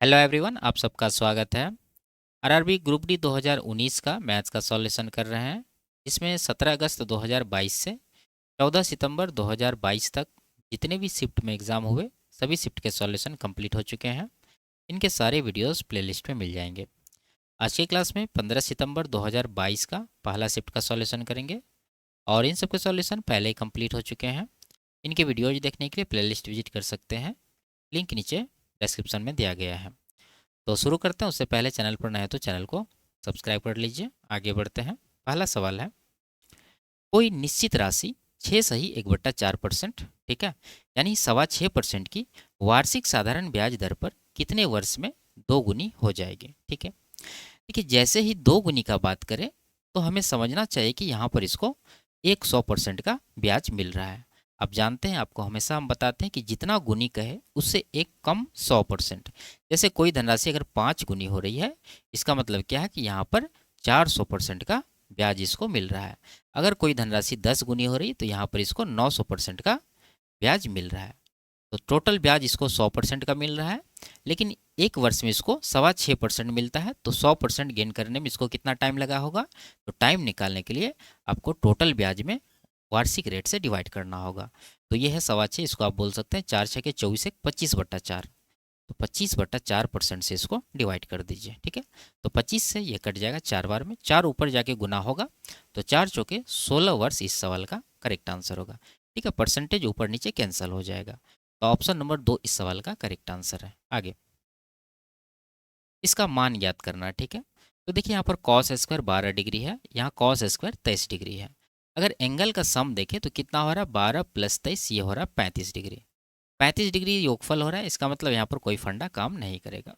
Hello everyone, आप सबका स्वागत है। आरआरबी ग्रुप डी 2019 का मैथ्स का सॉल्यूशन कर रहे हैं। इसमें 17 अगस्त 2022 से 14 सितंबर 2022 तक जितने भी शिफ्ट में एग्ज़ाम हुए सभी शिफ्ट के सॉल्यूशन कंप्लीट हो चुके हैं। इनके सारे वीडियोस प्लेलिस्ट में मिल जाएंगे। आज की क्लास में 15 सितंबर 2022 का पहला शिफ्ट का सॉल्यूशन करेंगे और इन सब के सॉल्यूशन पहले ही कंप्लीट हो चुके हैं। इनके वीडियोज देखने के लिए प्लेलिस्ट विजिट कर सकते हैं, लिंक नीचे डिस्क्रिप्शन में दिया गया है। तो शुरू करते हैं। उससे पहले चैनल पर नए हैं तो चैनल को सब्सक्राइब कर लीजिए। आगे बढ़ते हैं। पहला सवाल है, कोई निश्चित राशि 6 सही 1/4%, ठीक है, यानी 6.25% की वार्षिक साधारण ब्याज दर पर कितने वर्ष में दोगुनी हो जाएगी। ठीक है, देखिए जैसे ही दोगुनी का बात करें तो हमें समझना चाहिए कि यहाँ पर इसको 100% का ब्याज मिल रहा है। आप जानते हैं, आपको हमेशा हम बताते हैं कि जितना गुनी कहे उससे एक कम 100%। जैसे कोई धनराशि अगर 5 गुनी हो रही है, इसका मतलब क्या है कि यहाँ पर 400% का ब्याज इसको मिल रहा है। अगर कोई धनराशि 10 गुनी हो रही है तो यहाँ पर इसको 900% का ब्याज मिल रहा है। तो टोटल ब्याज इसको 100% का मिल रहा है, लेकिन एक वर्ष में इसको 6.25% मिलता है। तो 100% गेन करने में इसको कितना टाइम लगा होगा? तो टाइम निकालने के लिए आपको टोटल ब्याज में वार्षिक रेट से डिवाइड करना होगा। तो ये है 6.25, इसको आप बोल सकते हैं 4×6 = 24, 25/4। तो 25/4% से इसको डिवाइड कर दीजिए। ठीक है, तो 25 से ये कट जाएगा 4 बार में, 4 ऊपर जाके गुना होगा तो 4×4 = 16 वर्ष इस सवाल का करेक्ट आंसर होगा। ठीक है, परसेंटेज ऊपर नीचे कैंसिल हो जाएगा। तो ऑप्शन नंबर 2 इस सवाल का करेक्ट आंसर है। आगे इसका मान ज्ञात करना है। ठीक है, तो देखिए यहाँ पर कॉस स्क्वायर 12 डिग्री है, यहाँ कॉस स्क्वायर 23 डिग्री है। अगर एंगल का सम देखें तो कितना हो रहा है? 12 + 23, ये हो रहा है 35 डिग्री। 35 डिग्री योगफल हो रहा है, इसका मतलब यहाँ पर कोई फंडा काम नहीं करेगा।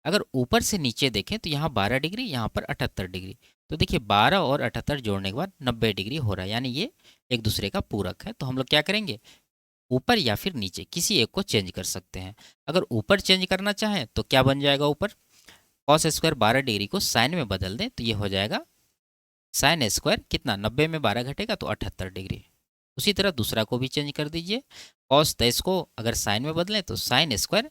अगर ऊपर से नीचे देखें तो यहाँ 12 डिग्री, यहाँ पर 78 डिग्री। तो देखिए 12 और 78 जोड़ने के बाद 90 डिग्री हो रहा है, यानी ये एक दूसरे का पूरक है। तो हम लोग क्या करेंगे? ऊपर या फिर नीचे किसी एक को चेंज कर सकते हैं। अगर ऊपर चेंज करना चाहें तो क्या बन जाएगा? ऊपर कॉस स्क्वायर 12 डिग्री को साइन में बदल दें तो ये हो जाएगा साइन स्क्वायर कितना? 90 में 12 घटेगा तो 78 डिग्री। उसी तरह दूसरा को भी चेंज कर दीजिए। कॉस 23 को अगर साइन में बदलें तो साइन स्क्वायर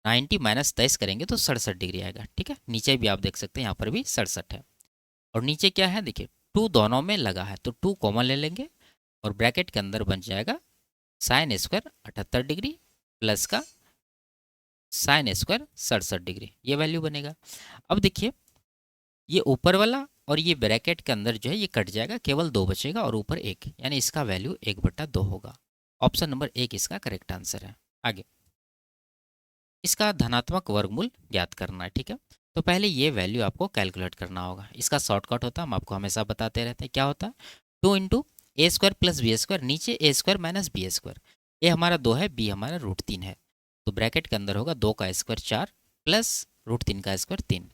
90 - 23 करेंगे तो 67 डिग्री आएगा। ठीक है, नीचे भी आप देख सकते हैं, यहाँ पर भी 67 है। और नीचे क्या है? देखिए 2 दोनों में लगा है तो 2 कॉमन ले लेंगे और ब्रैकेट के अंदर बन जाएगा साइन स्क्वायर 78 डिग्री प्लस का साइन स्क्वायर 67 डिग्री, ये वैल्यू बनेगा। अब देखिए ये ऊपर वाला और ये ब्रैकेट के अंदर जो है ये कट जाएगा, केवल 2 बचेगा और ऊपर 1, यानी इसका वैल्यू 1/2 होगा। ऑप्शन नंबर 1 इसका करेक्ट आंसर है। आगे इसका धनात्मक वर्गमूल ज्ञात करना है। ठीक है, तो पहले ये वैल्यू आपको कैलकुलेट करना होगा। इसका शॉर्टकट होता है, हम आपको हमेशा बताते रहते हैं, क्या होता है? 2 × a² + b², नीचे a² - b²। ए हमारा 2 है, बी हमारा √3 है। तो ब्रैकेट के अंदर होगा 2 का स्क्वायर 4 प्लस √3 का स्क्वायर 3,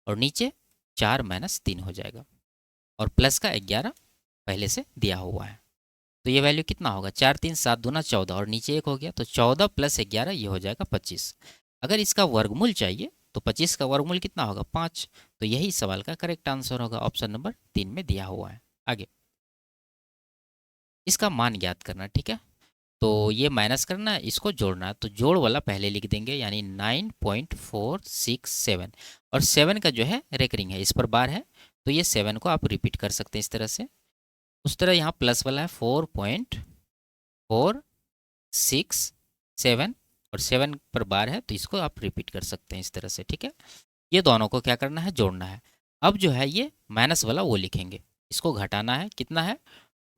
और नीचे 4 - 3 हो जाएगा, और प्लस का 11 पहले से दिया हुआ है। तो ये वैल्यू कितना होगा? 4 3 7 दूना 14, और नीचे 1 हो गया तो 14 + 11 ये हो जाएगा 25। अगर इसका वर्गमूल चाहिए तो 25 का वर्गमूल कितना होगा? 5। तो यही सवाल का करेक्ट आंसर होगा, ऑप्शन नंबर 3 में दिया हुआ है। आगे इसका मान ज्ञात करना। ठीक है, तो ये माइनस करना है, इसको जोड़ना है, तो जोड़ वाला पहले लिख देंगे, यानी 9.467, और 7 का जो है रेकरिंग है, इस पर बार है, तो ये 7 को आप रिपीट कर सकते हैं इस तरह से। उस तरह यहाँ प्लस वाला है 4.467, और 7 पर बार है तो इसको आप रिपीट कर सकते हैं इस तरह से। ठीक है, ये दोनों को क्या करना है? जोड़ना है। अब जो है ये माइनस वाला वो लिखेंगे, इसको घटाना है, कितना है?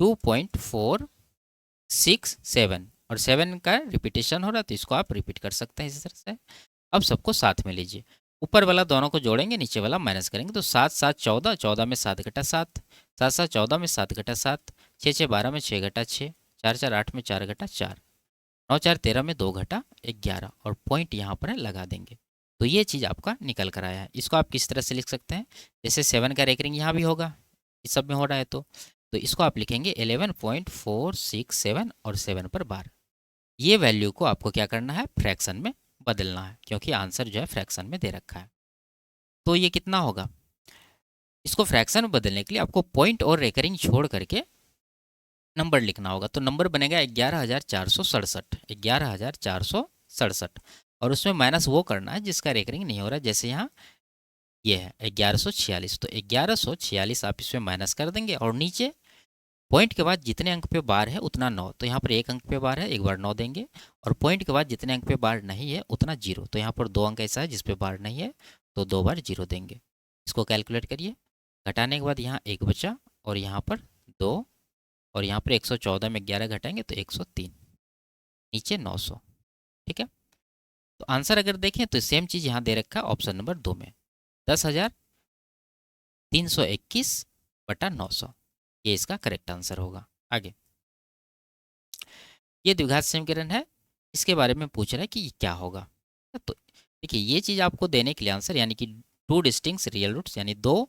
2.467, और 7 का रिपीटेशन हो रहा है तो इसको आप रिपीट कर सकते हैं इस तरह से। अब सबको साथ में लीजिए, ऊपर वाला दोनों को जोड़ेंगे, नीचे वाला माइनस करेंगे, तो 7 7 14, 14 में 7 घटा 7, 7 7 14 में 7 घटा 7, 6 6 12 में 6 घटा 6, 4 4 8 में 4 घटा 4, 9 4 13 में 2 घटा 11, और पॉइंट यहाँ पर है लगा देंगे। तो ये चीज़ आपका निकल कर आया है। इसको आप किस तरह से लिख सकते हैं? जैसे 7 का रेकरिंग यहाँ भी होगा, इस सब में हो रहा है, तो इसको आप लिखेंगे 11.467 और 7 पर बार। ये वैल्यू को आपको क्या करना है? फ्रैक्शन में बदलना है, क्योंकि आंसर जो है फ्रैक्शन में दे रखा है। तो ये कितना होगा? इसको फ्रैक्शन में बदलने के लिए आपको पॉइंट और रेकरिंग छोड़ करके नंबर लिखना होगा। तो नंबर बनेगा 11,467, 11,467। और उसमें माइनस वो करना है जिसका रेकरिंग नहीं हो रहा है। जैसे यहाँ ये है 1146, तो 1146 आप इसमें माइनस कर देंगे और नीचे पॉइंट के बाद जितने अंक पे बार है उतना 9, तो यहाँ पर एक अंक पे बार है, एक बार 9 देंगे। और पॉइंट के बाद जितने अंक पे बार नहीं है उतना 0, तो यहाँ पर 2 अंक ऐसा है जिस पे बार नहीं है, तो 2 बार 0 देंगे। इसको कैलकुलेट करिए, घटाने के बाद यहाँ 1 बचा और यहाँ पर 2, और यहाँ पर 114 में 11 घटाएंगे तो 103, नीचे 900। ठीक है, तो आंसर अगर देखें तो सेम चीज़ यहाँ दे रखा है ऑप्शन नंबर 2 में, 10,321/900, ये इसका करेक्ट आंसर होगा। आगे, ये द्विघात समीकरण है, इसके बारे में पूछ रहा है कि ये क्या होगा। तो देखिए ये चीज़ आपको देने के लिए आंसर, यानी कि 2 डिस्टिंक्ट रियल रूट्स, यानी 2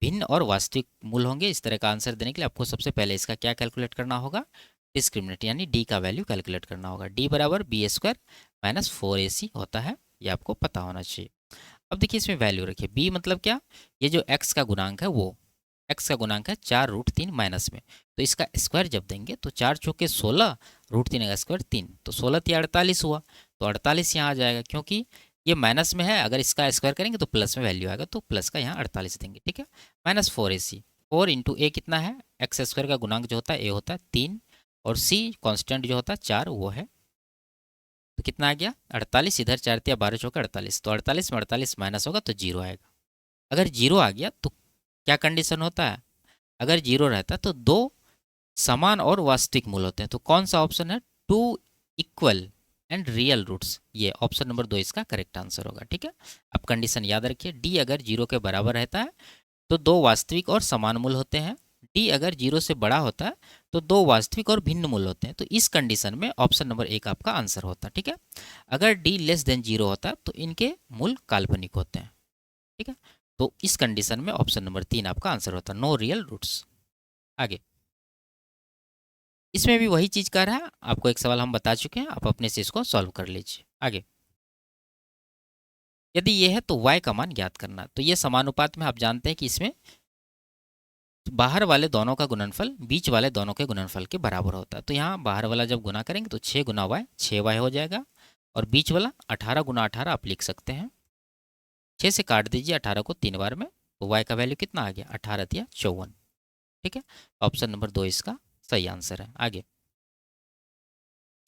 भिन्न और वास्तविक मूल होंगे, इस तरह का आंसर देने के लिए आपको सबसे पहले इसका क्या कैलकुलेट करना होगा, डिस्क्रिमिनेंट यानी डी का वैल्यू कैलकुलेट करना होगा। डी बराबर बी² माइनस 4ac होता है, ये आपको पता होना चाहिए। अब देखिए इसमें वैल्यू रखिए, बी मतलब क्या, ये जो x का गुणांक है वो x का गुणांक है 4√3 माइनस में, तो इसका स्क्वायर जब देंगे तो 4 चौके 16, √3 का स्क्वायर 3, तो 16 या 48 हुआ, तो 48 यहाँ आ जाएगा, क्योंकि ये माइनस में है, अगर इसका स्क्वायर करेंगे तो प्लस में वैल्यू आएगा, तो प्लस का यहाँ 48 देंगे। ठीक है, माइनस 4ac, 4 इंटू ए कितना है, x² का गुणांक जो होता है ए होता है 3, और c कॉन्स्टेंट जो होता है 4 वो है, तो कितना आ गया 48, इधर 4 या 12 चौके 48, तो 48 में 48 माइनस होगा तो 0 आएगा। अगर 0 आ गया तो क्या कंडीशन होता है, अगर 0 रहता है तो 2 समान और वास्तविक मूल होते हैं, तो कौन सा ऑप्शन है, 2 इक्वल एंड रियल रूट्स, ये ऑप्शन नंबर 2 इसका करेक्ट आंसर होगा। ठीक है, अब कंडीशन याद रखिए, डी अगर 0 के बराबर रहता है तो 2 वास्तविक और समान मूल होते हैं, डी अगर 0 से बड़ा होता है तो 2 वास्तविक और भिन्न मूल होते हैं, तो इस कंडीशन में ऑप्शन नंबर 1 आपका आंसर होता है। ठीक है, अगर डी लेस देन 0 होता है तो इनके मूल काल्पनिक होते हैं। ठीक है, तो इस कंडीशन में ऑप्शन नंबर 3 आपका आंसर होता है, नो रियल रूट्स। आगे, इसमें भी वही चीज कह रहा है, आपको एक सवाल हम बता चुके हैं, आप अपने से इसको सॉल्व कर लीजिए। आगे, यदि ये है तो y का मान ज्ञात करना, तो ये समानुपात में आप जानते हैं कि इसमें बाहर वाले दोनों का गुणनफल बीच वाले दोनों के गुणनफल के बराबर होता है, तो यहाँ बाहर वाला जब गुना करेंगे तो 6 गुना y 6y हो जाएगा, और बीच वाला 18 गुना 18 आप लिख सकते हैं, 6 से काट दीजिए 18 को 3 बार में, तो y का वैल्यू कितना आ गया 18 या 54। ठीक है, ऑप्शन नंबर 2 इसका सही आंसर है। आगे,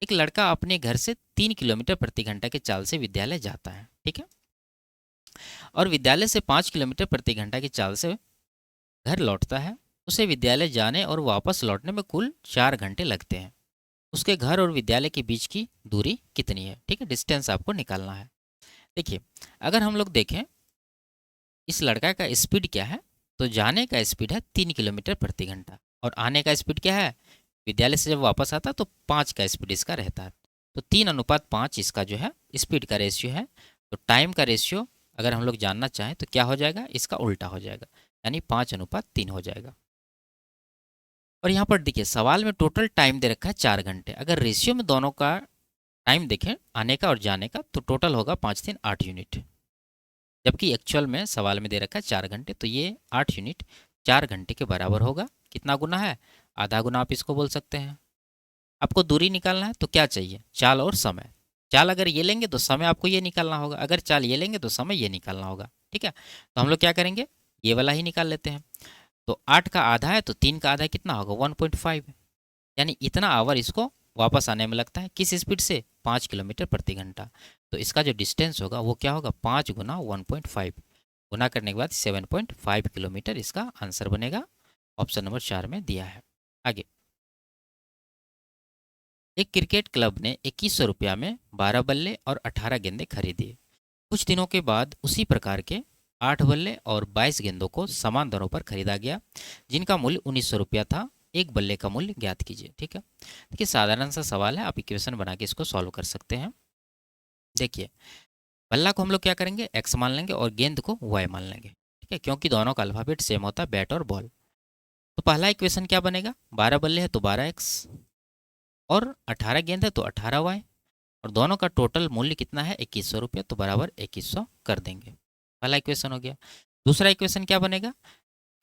एक लड़का अपने घर से 3 किलोमीटर प्रति घंटा के चाल से विद्यालय जाता है। ठीक है, और विद्यालय से 5 किलोमीटर प्रति घंटा की चाल से घर लौटता है, उसे विद्यालय जाने और वापस लौटने में कुल 4 घंटे लगते हैं, उसके घर और विद्यालय के बीच की दूरी कितनी है। ठीक है, डिस्टेंस आपको निकालना है। देखिए, अगर हम लोग देखें इस लड़का का स्पीड क्या है, तो जाने का स्पीड है 3 किलोमीटर प्रति घंटा, और आने का स्पीड क्या है, विद्यालय से जब वापस आता है तो 5 का स्पीड इसका रहता है, तो 3:5 इसका जो है स्पीड का रेशियो है। तो टाइम का रेशियो अगर हम लोग जानना चाहें तो क्या हो जाएगा, इसका उल्टा हो जाएगा, यानी 5:3 हो जाएगा। और यहाँ पर देखिए सवाल में टोटल टाइम दे रखा है 4 घंटे, अगर रेशियो में दोनों का टाइम देखें आने का और जाने का, तो टोटल होगा 5×3 8 यूनिट, जबकि एक्चुअल में सवाल में दे रखा है 4 घंटे, तो ये 8 यूनिट 4 घंटे के बराबर होगा। कितना गुना है, आधा गुना आप इसको बोल सकते हैं। आपको दूरी निकालना है तो क्या चाहिए, चाल और समय, चाल अगर ये लेंगे तो समय आपको ये निकालना होगा, अगर चाल ये लेंगे तो समय ये निकालना होगा। ठीक है, तो हम लोग क्या करेंगे, ये वाला ही निकाल लेते हैं, तो 8 का आधा है तो 3 का आधा कितना होगा 1.5, यानी इतना आवर इसको वापस आने में लगता है, किस स्पीड से 5 किलोमीटर प्रति घंटा, तो इसका जो डिस्टेंस होगा वो क्या होगा 5 गुना 1.5, गुना करने के बाद 7.5 किलोमीटर इसका आंसर बनेगा, ऑप्शन नंबर 4 में दिया है। आगे, एक क्रिकेट क्लब ने 2100 रुपया में 12 बल्ले और 18 गेंदें खरीदी। कुछ दिनों के बाद उसी प्रकार के 8 बल्ले और 22 गेंदों को समान दरों पर खरीदा गया, जिनका मूल्य 1900 रुपया था, एक बल्ले का मूल्य ज्ञात कीजिए। ठीक है, देखिए साधारण सा सवाल है, आप इक्वेशन बना के इसको सॉल्व कर सकते हैं। देखिए बल्ला को हम लोग क्या करेंगे x मान लेंगे और गेंद को y मान लेंगे। ठीक है, क्योंकि दोनों का अल्फाबेट सेम होता है, बैट और बॉल। तो पहला इक्वेशन क्या बनेगा, 12 बल्ले है तो 12x, और 18 गेंद है तो 18y, और दोनों का टोटल मूल्य कितना है 2100 रुपया, तो बराबर 2100 कर देंगे। पहला इक्वेशन हो गया। दूसरा इक्वेशन क्या बनेगा,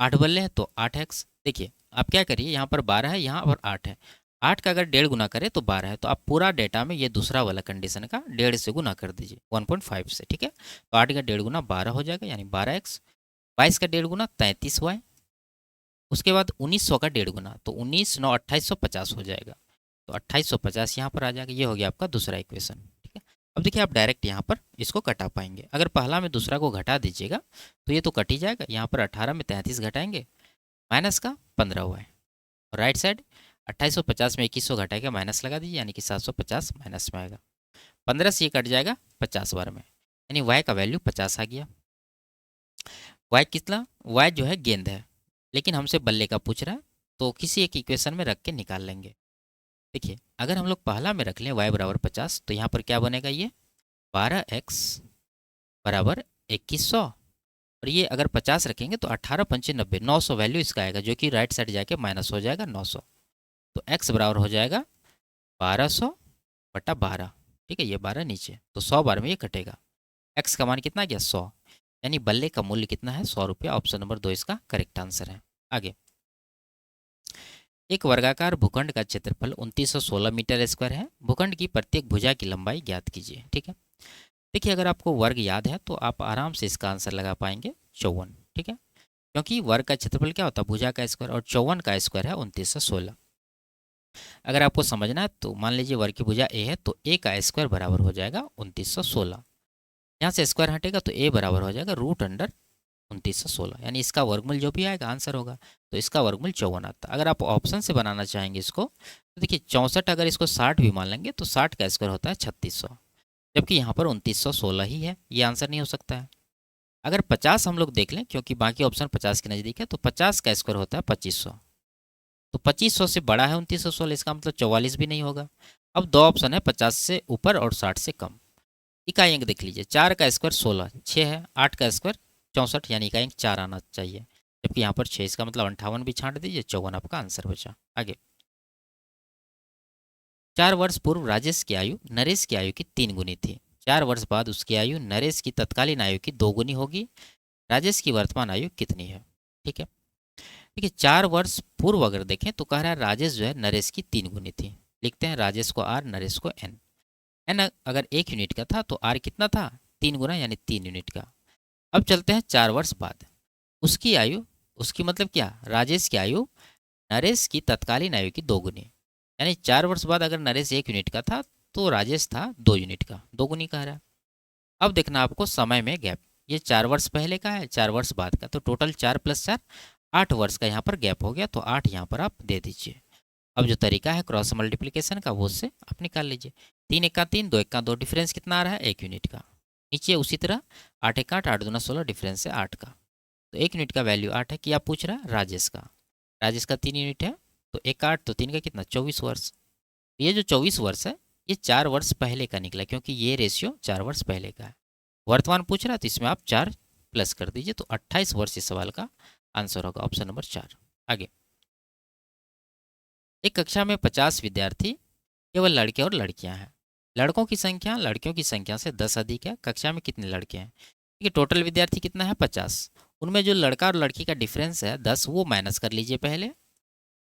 8 बल्ले है तो 8x। देखिए आप क्या करिए, यहाँ पर 12 है यहाँ पर 8 है, 8 का अगर 1.5 गुना करें तो 12 है, तो आप पूरा डेटा में ये दूसरा वाला कंडीशन का 1.5 से गुना कर दीजिए 1.5 से, ठीक है। तो 8 का 1.5 गुना 12 हो जाएगा, यानी 12x। 22 का 1.5 गुना 33y। उसके बाद 1900 का 1.5 गुना, तो 19 9 2850 हो जाएगा, तो 2850 यहाँ पर आ जाएगा। ये हो गया आपका दूसरा इक्वेशन, ठीक है। अब देखिए आप डायरेक्ट यहाँ पर इसको कटा पाएंगे। अगर पहला में दूसरा को घटा दीजिएगा तो ये तो कट ही जाएगा। यहाँ पर 18 में 33 घटाएंगे, माइनस का 15 हुआ है। और राइट साइड 2850 में 2100 घटाएगा, माइनस लगा दीजिए, यानी कि 750 माइनस में आएगा। 15 से ये कट जाएगा 50 बार में, यानी y का वैल्यू 50 आ गया। y कितना, y जो है गेंद है, लेकिन हमसे बल्ले का पूछ रहा है, तो किसी एक इक्वेशन में रख के निकाल लेंगे। देखिए अगर हम लोग पहला में रख लें y बराबर 50, तो यहाँ पर क्या बनेगा, ये 12x बराबर 2100। और ये अगर 50 रखेंगे तो 18 पंचे 90, 900 वैल्यू इसका आएगा, जो कि राइट साइड जाके माइनस हो जाएगा 900। तो x बराबर हो जाएगा 1200 बटा 12, ठीक है। ये 12 नीचे, तो 100 बार में ये कटेगा। x का मान कितना आ गया, 100, यानी बल्ले का मूल्य कितना है, 100 रुपया। ऑप्शन नंबर 2 इसका करेक्ट आंसर है। आगे, एक वर्गाकार भूखंड का क्षेत्रफल 2916 मीटर स्क्वायर है। भूखंड की प्रत्येक भुजा की लंबाई ज्ञात कीजिए, ठीक है। देखिए अगर आपको वर्ग याद है तो आप आराम से इसका आंसर लगा पाएंगे 54, ठीक है। क्योंकि वर्ग का क्षेत्रफल क्या होता है, भुजा का स्क्वायर, और 54 का स्क्वायर है 2916। अगर आपको समझना है तो मान लीजिए वर्ग की भुजा ए है, तो ए का स्क्वायर बराबर हो जाएगा 2916। यहाँ से स्क्वायर हटेगा तो ए बराबर हो जाएगा रूट अंडर 2916, यानी इसका वर्गमूल जो भी आएगा आंसर होगा। तो इसका वर्गमूल 54 आता है। अगर आप ऑप्शन से बनाना चाहेंगे इसको, तो देखिए 64, अगर इसको 60 भी मान लेंगे तो 60 का स्क्वायर होता है 3600, जबकि यहाँ पर 2916 ही है, ये आंसर नहीं हो सकता है। अगर 50 हम लोग देख लें, क्योंकि बाकी ऑप्शन 50 के नज़दीक है, तो 50 का स्क्वायर होता है 2500, तो 2500 से बड़ा है 2916, इसका मतलब 44 भी नहीं होगा। अब दो ऑप्शन है, 50 से ऊपर और 60 से कम। इकाई अंक देख लीजिए, 4 का स्क्वायर 16, 6 है, 8 का स्क्वायर 64, यानी इकाई अंक 4 आना चाहिए, जबकि यहाँ पर 6, इसका मतलब 58 भी छांट दीजिए, 54 आपका आंसर बचा। आगे, 4 वर्ष पूर्व राजेश की आयु नरेश की आयु की 3 गुनी थी। 4 वर्ष बाद उसकी आयु नरेश की तत्कालीन आयु की 2 गुनी होगी। राजेश की वर्तमान आयु कितनी है, ठीक है। देखिए 4 वर्ष पूर्व अगर देखें तो कह रहा है राजेश जो है नरेश की 3 गुनी थी। लिखते हैं राजेश को आर, नरेश को एन। एन अगर 1 यूनिट का था तो आर कितना था, 3 गुना, यानी 3 यूनिट का। अब चलते हैं 4 वर्ष बाद, उसकी आयु, उसकी मतलब क्या, राजेश की आयु नरेश की तत्कालीन आयु की 2 गुनी, यानी 4 वर्ष बाद अगर नरेश 1 यूनिट का था तो राजेश था 2 यूनिट का, 2 गुनी कह रहा है। अब देखना आपको समय में गैप, ये 4 वर्ष पहले का है, 4 वर्ष बाद का, तो टोटल 4 + 4 8 वर्ष का यहाँ पर गैप हो गया, तो 8 यहाँ पर आप दे दीजिए। अब जो तरीका है क्रॉस मल्टीप्लिकेशन का, वो उससे आप निकाल लीजिए। 3 × 3 2 × 2, डिफरेंस कितना आ रहा है, 1 यूनिट का। नीचे उसी तरह 8 × 8 8 × 2 = 16, डिफरेंस है 8 का। तो 1 यूनिट का वैल्यू 8 है, कि आप पूछ रहा है राजेश का। राजेश का 3 यूनिट है, तो 1 8 तो 3 का कितना, 24 वर्ष। ये जो 24 वर्ष है ये 4 वर्ष पहले का निकला, क्योंकि ये रेशियो 4 वर्ष पहले का है। वर्तमान पूछ रहा है तो इसमें आप 4 प्लस कर दीजिए, तो 28 वर्ष इस सवाल का आंसर होगा, ऑप्शन नंबर 4। आगे, एक कक्षा में 50 विद्यार्थी, केवल लड़के और लड़कियां हैं। लड़कों की संख्या लड़कियों की संख्या से 10 अधिक है। कक्षा में कितने लड़के हैं, देखिए टोटल विद्यार्थी कितना है 50, उनमें जो लड़का और लड़की का डिफरेंस है 10, वो माइनस कर लीजिए पहले।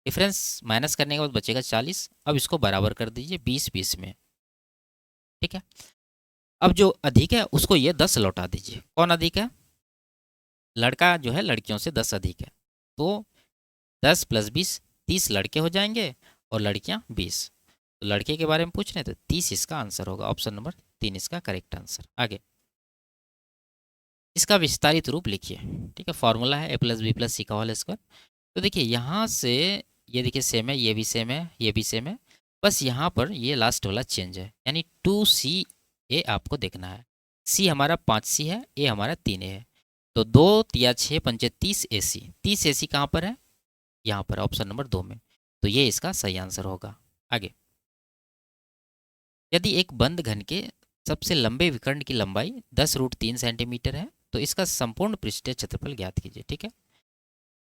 डिफरेंस माइनस करने के बाद बचेगा 40। अब इसको बराबर कर दीजिए 20 में, ठीक है। अब जो अधिक है उसको ये 10 लौटा दीजिए। कौन अधिक है, लड़का जो है लड़कियों से 10 अधिक है, तो 10 + 20 30 लड़के हो जाएंगे और लड़कियां 20। तो लड़के के बारे में पूछ रहे हैं तो 30 इसका आंसर होगा, ऑप्शन नंबर 3 इसका करेक्ट आंसर। आगे, इसका विस्तारित रूप लिखिए, ठीक है। फॉर्मूला है a + b + c का होल स्क्वायर। तो देखिए यहाँ से ये देखिए सेम है, ये भी सेम है, ये भी सेम है, बस यहाँ पर ये लास्ट वाला चेंज है, यानी 2ca आपको देखना है। c हमारा 5c है, a हमारा 3a है, तो 2 × 6 = 5 30 AC। 30 AC कहाँ पर है, यहाँ पर ऑप्शन नंबर 2 में, तो ये इसका सही आंसर होगा। आगे, यदि एक बंद घन के सबसे लंबे विकर्ण की लंबाई 10√3 सेंटीमीटर है तो इसका संपूर्ण पृष्ठीय क्षेत्रफल ज्ञात कीजिए, ठीक है।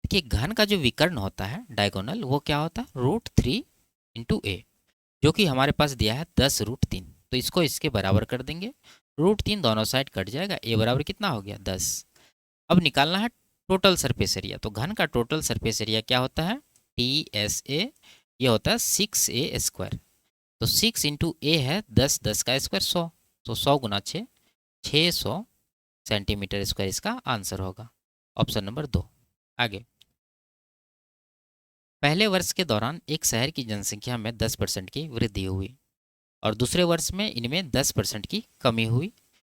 देखिए घन का जो विकर्ण होता है डायगोनल, वो क्या होता है, √3 × a, जो कि हमारे पास दिया है 10√3, तो इसको इसके बराबर कर देंगे। √3 दोनों साइड कट जाएगा, a बराबर कितना हो गया 10। अब निकालना है टोटल सरफेस एरिया, तो घन का टोटल सरफेस एरिया क्या होता है, TSA ये होता है 6a²। तो 6 इंटू ए है 10, 10 का स्क्वायर 100, तो 100 गुना 600 सेंटीमीटर स्क्वायर इसका आंसर होगा। Option number 2। आगे, पहले वर्ष के दौरान एक शहर की जनसंख्या में 10% की वृद्धि हुई और दूसरे वर्ष में इनमें 10% की कमी हुई।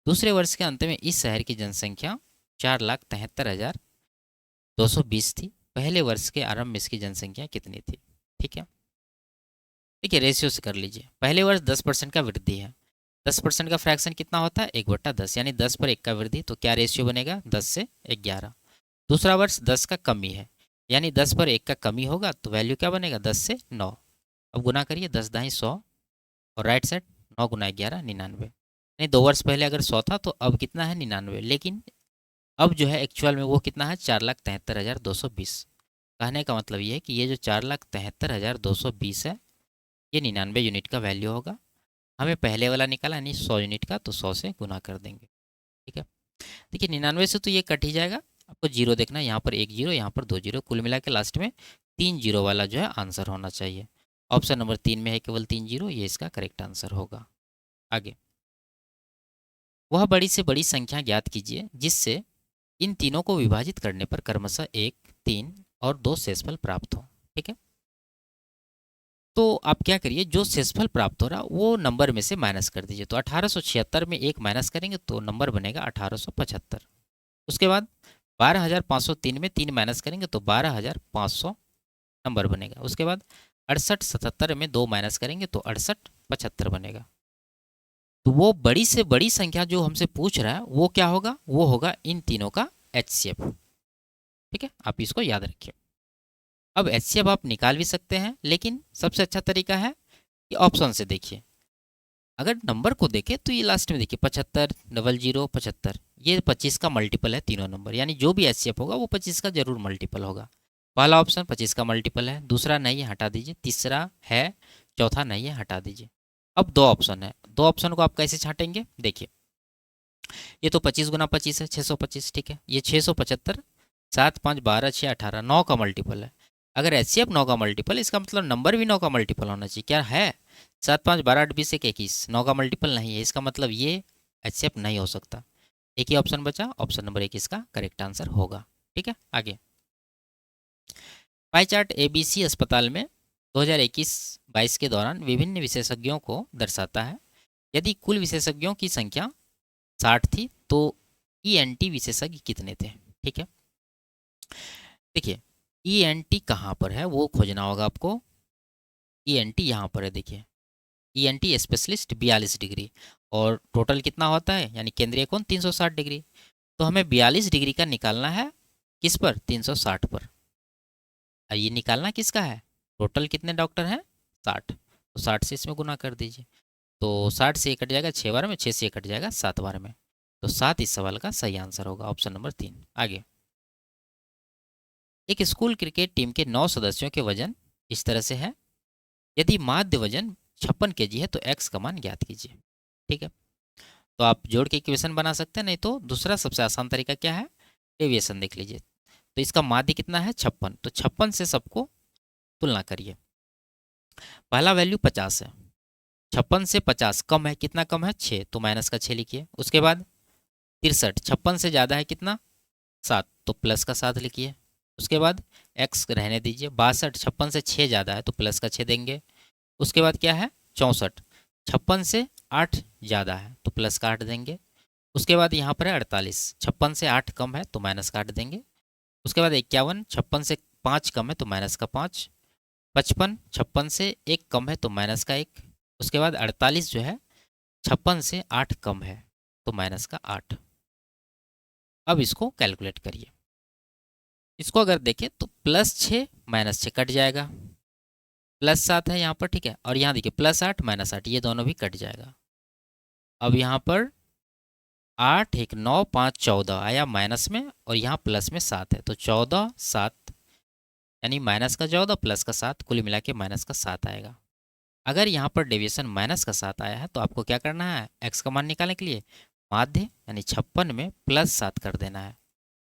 दूसरे वर्ष के अंत में इस शहर की जनसंख्या 4,73,220 थी। पहले वर्ष के आरंभ में इसकी जनसंख्या कितनी थी? ठीक है, देखिए रेशियो से कर लीजिए। पहले वर्ष 10% का वृद्धि है, 10% का फ्रैक्शन कितना होता है? 1/10, यानी 10 पर 1 का वृद्धि, तो क्या रेशियो बनेगा? 10 से 11। दूसरा वर्ष 10 का कमी है, यानी 10 पर 1 का कमी होगा, तो वैल्यू क्या बनेगा? 10 से 9। अब गुना करिए, 10 दाई 100 और राइट साइड 9 गुना 11 99। नहीं, 2 वर्ष पहले अगर 100 था तो अब कितना है? 99। लेकिन अब जो है एक्चुअल में वो कितना है? 4,73,220। कहने का मतलब ये है कि ये जो 4,73,220 है, ये 99 यूनिट का वैल्यू होगा। हमें पहले वाला निकाला यानी 100 यूनिट का, तो 100 से गुना कर देंगे। ठीक है, देखिए 99 से तो ये कट ही जाएगा। आपको जीरो देखना है, यहाँ पर 1 जीरो, यहाँ पर 2 जीरो, कुल मिला के लास्ट में 3 जीरो वाला जो है आंसर होना चाहिए। ऑप्शन नंबर 3 में है केवल 3 जीरो, ये इसका करेक्ट आंसर होगा। आगे, वह बड़ी से बड़ी संख्या ज्ञात कीजिए जिससे इन तीनों को विभाजित करने पर क्रमशः 1, 3 और 2 शेषफल प्राप्त हो। ठीक है, तो आप क्या करिए, जो शेषफल प्राप्त हो रहा वो नंबर में से माइनस कर दीजिए। तो 1876 में 1 माइनस करेंगे तो नंबर बनेगा 1875। उसके बाद 12,503 में 3 माइनस करेंगे तो 12,500 नंबर बनेगा। उसके बाद 6877 में 2 माइनस करेंगे तो 6875 बनेगा। तो वो बड़ी से बड़ी संख्या जो हमसे पूछ रहा है वो क्या होगा? वो होगा इन तीनों का HCF। ठीक है, आप इसको याद रखिए। अब HCF आप निकाल भी सकते हैं, लेकिन सबसे अच्छा तरीका है कि ऑप्शन से देखिए। अगर नंबर को देखें तो ये लास्ट में देखिए 75, 00, 75, ये 25 का मल्टीपल है तीनों नंबर, यानी जो भी HCF होगा वो 25 का जरूर मल्टीपल होगा। पहला ऑप्शन 25 का मल्टीपल है, दूसरा नहीं है हटा दीजिए, तीसरा है, चौथा नहीं है हटा दीजिए। अब 2 ऑप्शन है, 2 ऑप्शन को आप कैसे छाटेंगे? देखिए, ये तो 25 गुना 25 है 625। ठीक है, ये 675, 7, 5, 12, 6, 18, 9 का मल्टीपल है। अगर HCF 9 का मल्टीपल, इसका मतलब नंबर भी 9 का मल्टीपल होना चाहिए। क्या है? 7, 5, 12, 8, 20, 1, 21, 9 का मल्टीपल नहीं है, इसका मतलब ये HCF नहीं हो सकता। एक ही ऑप्शन बचा, ऑप्शन नंबर 1 इसका करेक्ट आंसर होगा। ठीक है, आगे, पाई चार्ट ABC अस्पताल में 2021-22 के दौरान विभिन्न विशेषज्ञों को दर्शाता है। यदि कुल विशेषज्ञों की संख्या 60 थी तो ENT विशेषज्ञ कितने थे? ठीक है, देखिए ENT कहाँ पर है वो खोजना होगा आपको। ENT यहाँ पर है, देखिए ENT स्पेशलिस्ट 42 डिग्री, और टोटल कितना होता है, यानी केंद्रीय कोण 360 डिग्री। तो हमें 42 डिग्री का निकालना है, किस पर? 360 पर। और ये निकालना किसका है? टोटल कितने डॉक्टर हैं? 60, तो 60 से इसमें गुना कर दीजिए। तो 60 से ये कट जाएगा 6 बार में, 6 से ये कट जाएगा 7 बार में, तो 7 इस सवाल का सही आंसर होगा, ऑप्शन नंबर 3। आगे, एक स्कूल क्रिकेट टीम के 9 सदस्यों के वजन इस तरह से है। यदि माध्य वजन 56 kg है तो x का मान ज्ञात कीजिए। ठीक है, तो आप जोड़ के इक्वेशन बना सकते हैं, नहीं तो दूसरा सबसे आसान तरीका क्या है? डेविएशन देख लीजिए। तो इसका माध्य कितना है? 56, तो 56 से सबको तुलना करिए। पहला वैल्यू 50 है, 56 से 50 कम है, कितना कम है? 6, तो माइनस का 6 लिखिए। उसके बाद 63, 56 से ज़्यादा है कितना? 7, तो प्लस का 7 लिखिए। उसके बाद x रहने दीजिए। 62, 56 से 6 ज़्यादा है तो प्लस का 6 देंगे। उसके बाद क्या है? 64, 56 से 8 ज़्यादा है तो प्लस का 8 देंगे। उसके बाद यहाँ पर है 48, 56 से 8 कम है तो माइनस का 8 देंगे। उसके बाद 51, 56 से 5 कम है तो माइनस का 5। 55, 56 से 1 कम है तो माइनस का 1। उसके बाद 48 जो है 56 से 8 कम है तो माइनस का 8। अब इसको कैलकुलेट करिए। इसको अगर देखें तो +6 -6 कट जाएगा, +7 है यहाँ पर। ठीक है, और यहाँ देखिए +8 -8, ये दोनों भी कट जाएगा। अब यहाँ पर 8, 1, 9, 5, 14 आया माइनस में, और यहाँ प्लस में 7 है, तो 14, 7, यानी माइनस का 14 प्लस का 7, कुल मिला के माइनस का 7 आएगा। अगर यहाँ पर डेविएशन माइनस का 7 आया है तो आपको क्या करना है? x का मान निकालने के लिए माध्य यानी 56 में +7 कर देना है,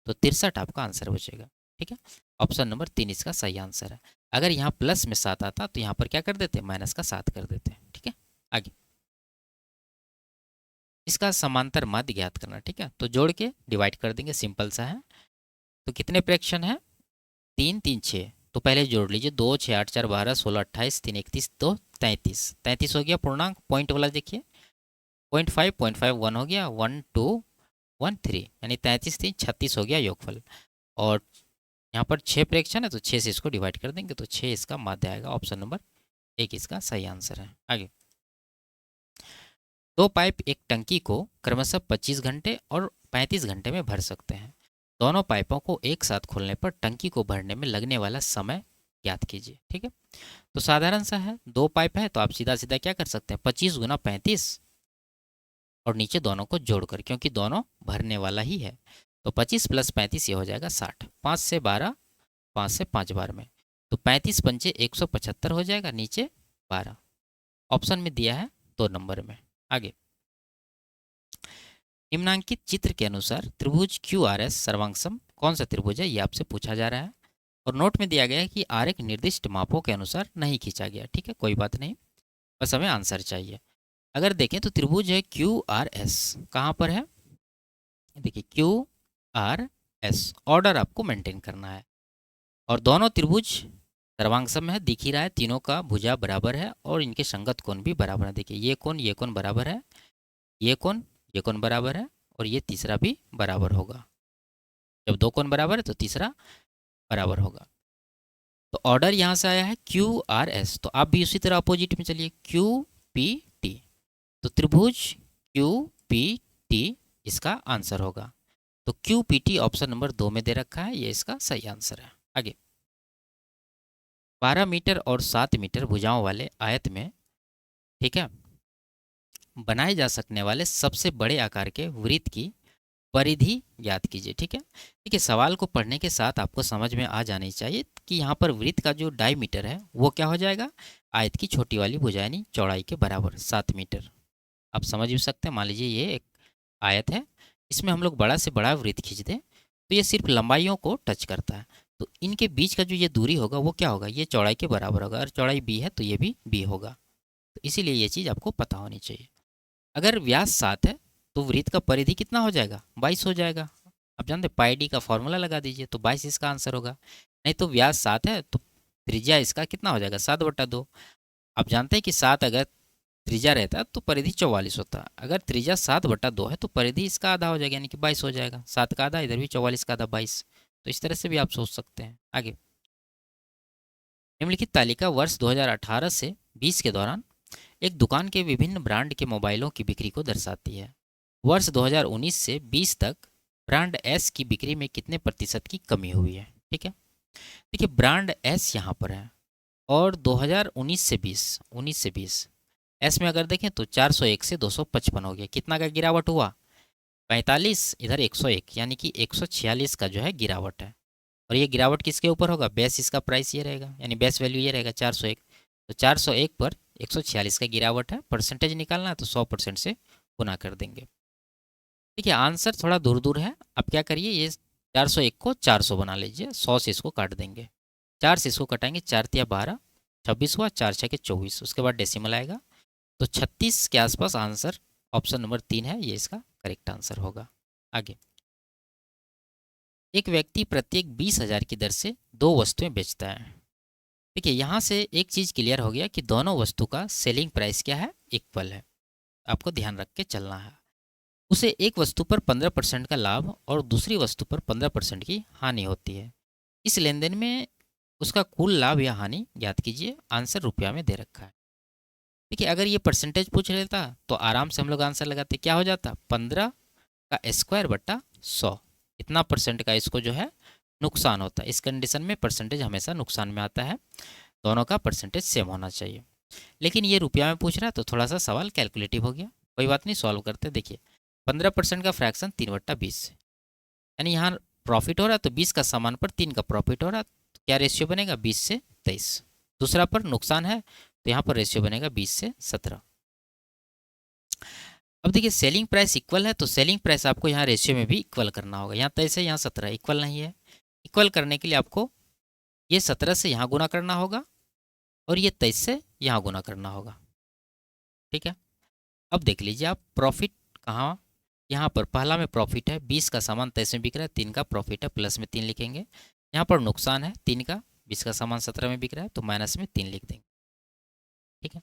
तो 63 आपका आंसर बचेगा। ठीक है, ऑप्शन नंबर 3 इसका सही आंसर है। अगर यहाँ प्लस में 7 आता तो यहाँ पर क्या कर देते, माइनस का 7 कर देते। ठीक है, आगे इसका समांतर माध्य ज्ञात करना। ठीक है, तो जोड़ के डिवाइड कर देंगे, सिंपल सा है। तो कितने फ्रैक्शन है, 3 3 6, तो पहले जोड़ लीजिए, 2 6 8 4 12 16 28 3 31 2 33, 33 हो गया पूर्णांक। पॉइंट वाला देखिए, 0.5 1 हो गया, 1 2 1 3, यानी 33 3 36 हो गया योगफल। और यहाँ पर 6 फ्रैक्शन है तो 6 से इसको डिवाइड कर देंगे, तो 6 इसका माध्य आएगा। ऑप्शन नंबर 1 इसका सही आंसर है। आगे, दो पाइप एक टंकी को क्रमशः 25 घंटे और 35 घंटे में भर सकते हैं। दोनों पाइपों को एक साथ खोलने पर टंकी को भरने में लगने वाला समय ज्ञात कीजिए। ठीक है, तो साधारण सा है, दो पाइप है तो आप सीधा सीधा क्या कर सकते हैं, 25 गुना 35 और नीचे दोनों को जोड़कर, क्योंकि दोनों भरने वाला ही है। तो 25 प्लस 35 ये हो जाएगा 60, 5 से 12, 5 से 5 बार में, तो 35 पंचे 175 हो जाएगा, नीचे 12। ऑप्शन में दिया है 2 नंबर में। आगे, निम्नांकित चित्र के अनुसार त्रिभुज क्यू आर एस सर्वांगसम कौन सा त्रिभुज है, ये आपसे पूछा जा रहा है। और नोट में दिया गया है कि आर एक निर्दिष्ट मापों के अनुसार नहीं खींचा गया। ठीक है, कोई बात नहीं, बस हमें आंसर चाहिए। अगर देखें तो त्रिभुज है क्यू आर एस, कहाँ पर है, देखिए क्यू आर एस, ऑर्डर आपको मेंटेन करना है। और दोनों त्रिभुज सर्वांगसम है, दिख ही रहा है, तीनों का भुजा बराबर है और इनके संगत कोण भी बराबर है। देखिए ये कोण बराबर है, ये कोण बराबर है और ये तीसरा भी बराबर होगा। जब दो कोण बराबर है तो तीसरा बराबर होगा। तो ऑर्डर यहाँ से आया है क्यू आर एस, तो आप भी उसी तरह अपोजिट में चलिए, क्यू पी टी, तो त्रिभुज क्यू पी टी इसका आंसर होगा। तो Q P T option number 2 में दे रखा है, ये इसका सही आंसर है। आगे, 12 मीटर और 7 मीटर भुजाओं वाले आयत में, ठीक है, बनाए जा सकने वाले सबसे बड़े आकार के वृत्त की परिधि ज्ञात कीजिए। ठीक है, देखिए सवाल को पढ़ने के साथ आपको समझ में आ जानी चाहिए कि यहाँ पर वृत्त का जो डायमीटर है वो क्या हो जाएगा, आयत की छोटी वाली भुजा यानी चौड़ाई के बराबर 7 मीटर। आप समझ भी सकते हैं, मान लीजिए ये एक आयत है, इसमें हम लोग बड़ा से बड़ा वृत्त खींच दें तो ये सिर्फ लंबाइयों को टच करता है, तो इनके बीच का जो ये दूरी होगा वो क्या होगा, ये चौड़ाई के बराबर होगा। अगर चौड़ाई बी है तो ये भी बी होगा, तो इसीलिए ये चीज़ आपको पता होनी चाहिए। अगर व्यास 7 है तो वृत्त का परिधि कितना हो जाएगा, 22 हो जाएगा। आप जानते हैं पाई डी का फॉर्मूला लगा दीजिए, तो 22 इसका आंसर होगा। नहीं तो व्यास 7 है तो त्रिज्या इसका कितना हो जाएगा, 7/2। आप जानते हैं कि 7 अगर त्रिज्या रहता है तो परिधि 44 होता है, अगर त्रिज्या 7/2 है तो परिधि इसका आधा हो जाएगा, यानी कि 22 हो जाएगा। 7 का आधा, इधर भी 44 का आधा 22, तो इस तरह से भी आप सोच सकते हैं। आगे, निम्नलिखित तालिका वर्ष 2018 से 20 के दौरान एक दुकान के विभिन्न ब्रांड के मोबाइलों की बिक्री को दर्शाती है। वर्ष 2019 से 20 तक ब्रांड एस की बिक्री में कितने प्रतिशत की कमी हुई है। ठीक है, देखिए ब्रांड एस यहाँ पर है और 2019 से 20 एस में अगर देखें तो 401 से 255 हो गया, कितना का गिरावट हुआ, 45, इधर 101, यानी कि 146 का जो है गिरावट है। और ये गिरावट किसके ऊपर होगा, बेस इसका प्राइस ये रहेगा, यानी बेस वैल्यू ये रहेगा 401, तो 401 पर 146 का गिरावट है। परसेंटेज निकालना है तो 100% से गुना कर देंगे। देखिए आंसर थोड़ा दूर दूर है, आप क्या करिए, ये 401 को 400 बना लीजिए, 100 से इसको काट देंगे, 4 से इसको कटाएंगे, 4 तिया 12, 26 हुआ, 4 6 के 24, उसके बाद डेसिमल आएगा, तो 36 के आसपास आंसर ऑप्शन नंबर 3 है, ये इसका करेक्ट आंसर होगा। आगे, एक व्यक्ति प्रत्येक 20,000 की दर से 2 वस्तुएं बेचता है। देखिए यहाँ से एक चीज़ क्लियर हो गया कि दोनों वस्तु का सेलिंग प्राइस क्या है, इक्वल है, आपको ध्यान रख के चलना है। उसे एक वस्तु पर 15% का लाभ और दूसरी वस्तु पर 15% की हानि होती है। इस लेन देन में उसका कुल लाभ या हानि ज्ञात कीजिए, आंसर रुपया में दे रखा है। देखिए अगर ये परसेंटेज पूछ लेता तो आराम से हम लोग आंसर लगाते, क्या हो जाता, 15 का स्क्वायर बट्टा 100, इतना परसेंट का इसको जो है नुकसान होता है। इस कंडीशन में परसेंटेज हमेशा नुकसान में आता है, दोनों का परसेंटेज सेम होना चाहिए। लेकिन ये रुपया में पूछ रहा है तो थोड़ा सा सवाल कैलकुलेटिव हो गया, कोई बात नहीं, सॉल्व करते। देखिए 15% का फ्रैक्शन 3/20, यानी यहाँ प्रॉफिट हो रहा है तो 20 का सामान पर 3 का प्रॉफिट हो रहा है, तो क्या रेशियो बनेगा, 20 से 23। दूसरा पर नुकसान है तो यहाँ पर रेशियो बनेगा 20 से 17। अब देखिए सेलिंग प्राइस इक्वल है तो सेलिंग प्राइस आपको यहाँ रेशियो में भी इक्वल करना होगा, यहाँ 23 है, यहाँ 17, इक्वल नहीं है। इक्वल करने के लिए आपको ये 17 से यहाँ गुना करना होगा और ये 23 से यहाँ गुना करना होगा। ठीक है, अब देख लीजिए आप प्रॉफिट कहाँ, यहाँ पर पहला में प्रॉफिट है 20 का सामान 23 में बिक रहा है, 3 का प्रॉफिट है, प्लस में 3 लिखेंगे। यहाँ पर नुकसान है 3 का, 20 का सामान 17 में बिक रहा है तो माइनस में 3 लिख देंगे। ठीक है,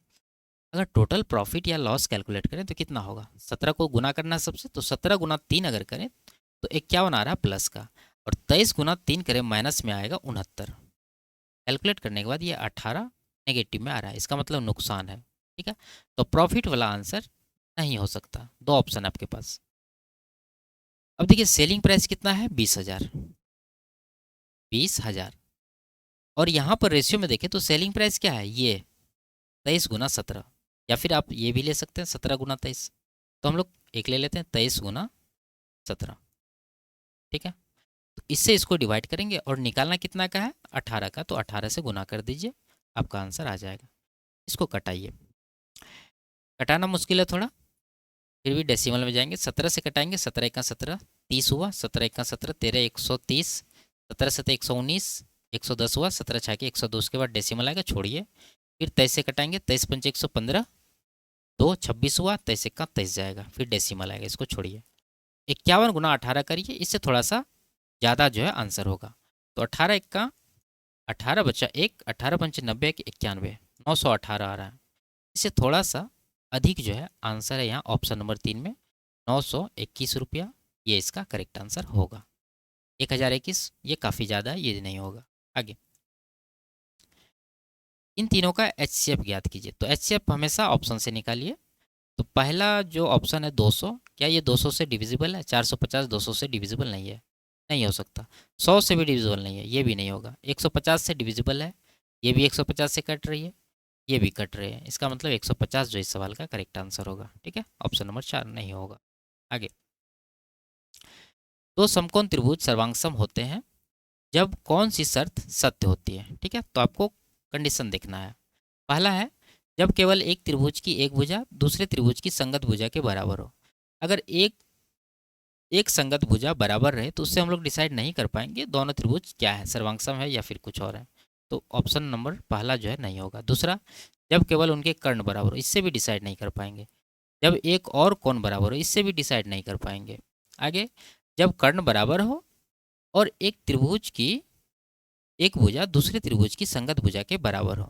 अगर टोटल प्रॉफिट या लॉस कैलकुलेट करें तो कितना होगा, 17 को गुना करना है सबसे, तो 17 गुना 3 अगर करें तो 51 आ रहा है प्लस का, और 23 गुना 3 करें माइनस में आएगा 69। कैलकुलेट करने के बाद ये 18 नेगेटिव में आ रहा है, इसका मतलब नुकसान है। ठीक है, तो प्रॉफिट वाला आंसर नहीं हो सकता, दो ऑप्शन है आपके पास। अब देखिए सेलिंग प्राइस कितना है, 20,000, 20,000, और यहाँ पर रेशियो में देखें तो सेलिंग प्राइस क्या है, ये 23 गुना 17, या फिर आप ये भी ले सकते हैं 17 गुना 23, तो हम लोग एक ले लेते हैं 23 गुना 17। ठीक है, तो इससे इसको डिवाइड करेंगे और निकालना कितना का है, 18 का, तो 18 से गुना कर दीजिए, आपका आंसर आ जाएगा। इसको कटाइए, कटाना मुश्किल है थोड़ा, फिर भी डेसिमल में जाएंगे, 17 से कटाएंगे, 17 एक का 17, 30 हुआ, 17 एक का 17, 13 130, 17 7 119, 110 हुआ, 17 छः के 102, उसके बाद डेसिमल आएगा, छोड़िए, फिर 23 से कटाएंगे, 23 पंच 115, 2 26 हुआ, 23 एक का 23 जाएगा, फिर डेसिमल आएगा, इसको छोड़िए, 51 गुना 18 करिए, इससे थोड़ा सा ज़्यादा जो है आंसर होगा। तो 18 एक का 18 बचा एक, 18 पंच 90 के 91, 918 आ रहा है, इससे थोड़ा सा अधिक जो है आंसर है यहाँ ऑप्शन नंबर 3 में, 921 रुपया, ये इसका करेक्ट आंसर होगा। 1021 ये काफ़ी ज़्यादा है, ये नहीं होगा। आगे इन तीनों का HCF ज्ञात कीजिए, तो HCF हमेशा ऑप्शन से निकालिए। तो पहला जो ऑप्शन है 200, क्या ये 200 से डिविजिबल है, 450 200 से डिविजिबल नहीं है, नहीं हो सकता। 100 से भी डिविजिबल नहीं है, ये भी नहीं होगा। 150 से डिविजिबल है, ये भी 150 से कट रही है, ये भी कट रहे हैं, इसका मतलब 150 जो इस सवाल का करेक्ट आंसर होगा। ठीक है, ऑप्शन नंबर 4 नहीं होगा। आगे, दो समकोण त्रिभुज सर्वांगसम होते हैं जब कौन सी शर्त सत्य होती है। ठीक है, तो आपको कंडीशन देखना है। पहला है जब केवल एक त्रिभुज की एक भुजा दूसरे त्रिभुज की संगत भुजा के बराबर हो। अगर एक संगत भुजा बराबर रहे तो उससे हम लोग डिसाइड नहीं कर पाएंगे दोनों त्रिभुज क्या है, सर्वांगसम है या फिर कुछ और है, तो ऑप्शन नंबर पहला जो है नहीं होगा। दूसरा, जब केवल उनके कर्ण बराबर हो, इससे भी डिसाइड नहीं कर पाएंगे। जब एक और कोण बराबर हो, इससे भी डिसाइड नहीं कर पाएंगे। आगे, जब कर्ण बराबर हो और एक त्रिभुज की एक भुजा दूसरे त्रिभुज की संगत भुजा के बराबर हो,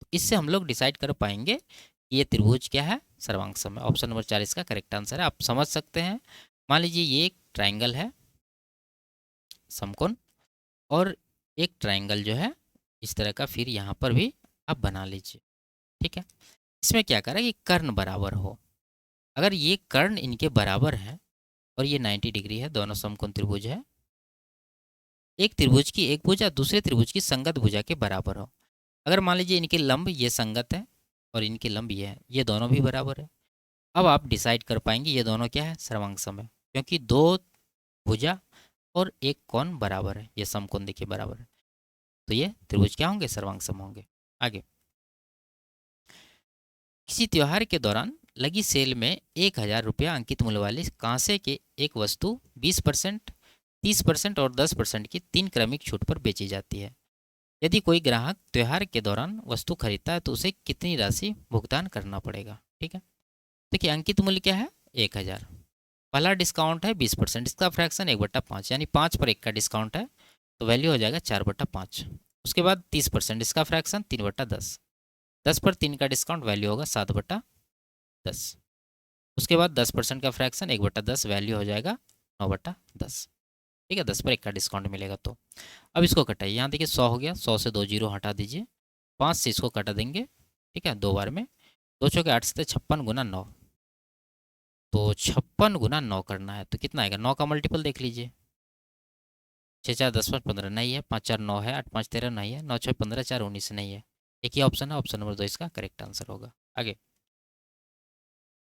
तो इससे हम लोग डिसाइड कर पाएंगे कि ये त्रिभुज क्या है, सर्वांगसम है। ऑप्शन नंबर 4 इसका करेक्ट आंसर है। आप समझ सकते हैं, मान लीजिए ये एक ट्राइंगल है समकोण, और एक ट्राइंगल जो है इस तरह का, फिर यहाँ पर भी आप बना लीजिए। ठीक है, इसमें क्या करें कि कर्ण बराबर हो। अगर ये कर्ण इनके बराबर है और ये 90 डिग्री है, दोनों समकोण त्रिभुज है, एक त्रिभुज की एक भुजा दूसरे त्रिभुज की संगत भुजा के बराबर हो। अगर मान लीजिए इनके लंब ये संगत है और इनके लंब ये है, ये दोनों भी बराबर है, अब आप डिसाइड कर पाएंगे ये दोनों क्या है, सर्वांगसम है, क्योंकि दो भुजा और एक कोण बराबर है, ये समकोण देखिए बराबर है, तो ये त्रिभुज क्या होंगे, सर्वांगसम होंगे। आगे, किसी त्योहार के दौरान लगी सेल में 1,000 रुपया अंकित मूल्य वाली कांसे के एक वस्तु 20%, 30% और 10% की 3 क्रमिक छूट पर बेची जाती है। यदि कोई ग्राहक त्योहार के दौरान वस्तु खरीदता है तो उसे कितनी राशि भुगतान करना पड़ेगा। ठीक है, देखिए अंकित मूल्य क्या है, 1,000, पहला डिस्काउंट है 20%, इसका फ्रैक्शन 1/5, यानी 5 पर 1 का डिस्काउंट है, तो वैल्यू हो जाएगा 4/5। उसके बाद 30%, इसका फ्रैक्शन 3/10, 10 पर 3 का डिस्काउंट, वैल्यू होगा 7/10। उसके बाद 10% का फ्रैक्शन 1/10, वैल्यू हो जाएगा 9/10। ठीक है, 10 पर 1 का डिस्काउंट मिलेगा। तो अब इसको कटाइए, यहाँ देखिए 100 हो गया, 100 से 2 जीरो हटा दीजिए, 5 से इसको कटा देंगे। ठीक है, 2 बार में, 2 चौके 8 से 56 गुना 9, तो 56 गुना 9 करना है तो कितना आएगा, 9 का मल्टीपल देख लीजिए, 6 4 10 5 15 नहीं है, 5 4 9 है, 8 5 13 नहीं है, 9 6 15 4 19 नहीं है, एक ही ऑप्शन है, ऑप्शन नंबर 2 इसका करेक्ट आंसर होगा। आगे,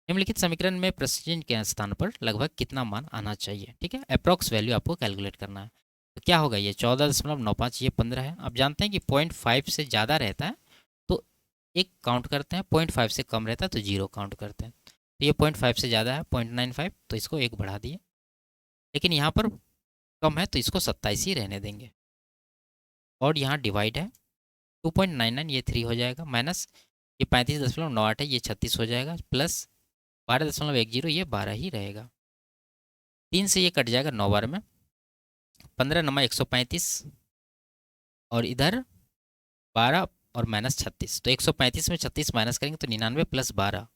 निम्नलिखित समीकरण में प्रश्न के स्थान पर लगभग कितना मान आना चाहिए। ठीक है, अप्रॉक्स वैल्यू आपको कैलकुलेट करना है, तो क्या होगा, ये 14.95, ये 15 है। आप जानते हैं कि 0.5 से ज़्यादा रहता है तो एक काउंट करते हैं, 0.5 से कम रहता है तो जीरो काउंट करते हैं। तो ये 0.5 से ज़्यादा है 0.95, तो इसको एक बढ़ा दिए, लेकिन यहाँ पर कम है तो इसको 27 ही रहने देंगे। और यहाँ डिवाइड है 2.99, ये 3 हो जाएगा, माइनस ये 35.98 है, ये 36 हो जाएगा, प्लस 12.10, ये 12 ही रहेगा। 3 से ये कट जाएगा 9 बार में, 15 नमा 135, और इधर 12 और माइनस 36, तो 135 में 36 माइनस करेंगे तो 99 प्लस 12,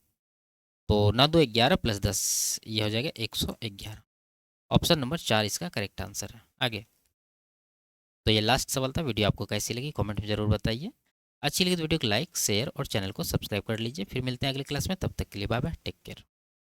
तो 9 2 11 प्लस 10, ये हो जाएगा 111। ऑप्शन नंबर 4 इसका करेक्ट आंसर है। आगे, तो ये लास्ट सवाल था। वीडियो आपको कैसी लगी कमेंट में ज़रूर बताइए। अच्छी लगी तो वीडियो को लाइक शेयर और चैनल को सब्सक्राइब कर लीजिए। फिर मिलते हैं अगली क्लास में, तब तक के लिए बाय बाय, टेक केयर।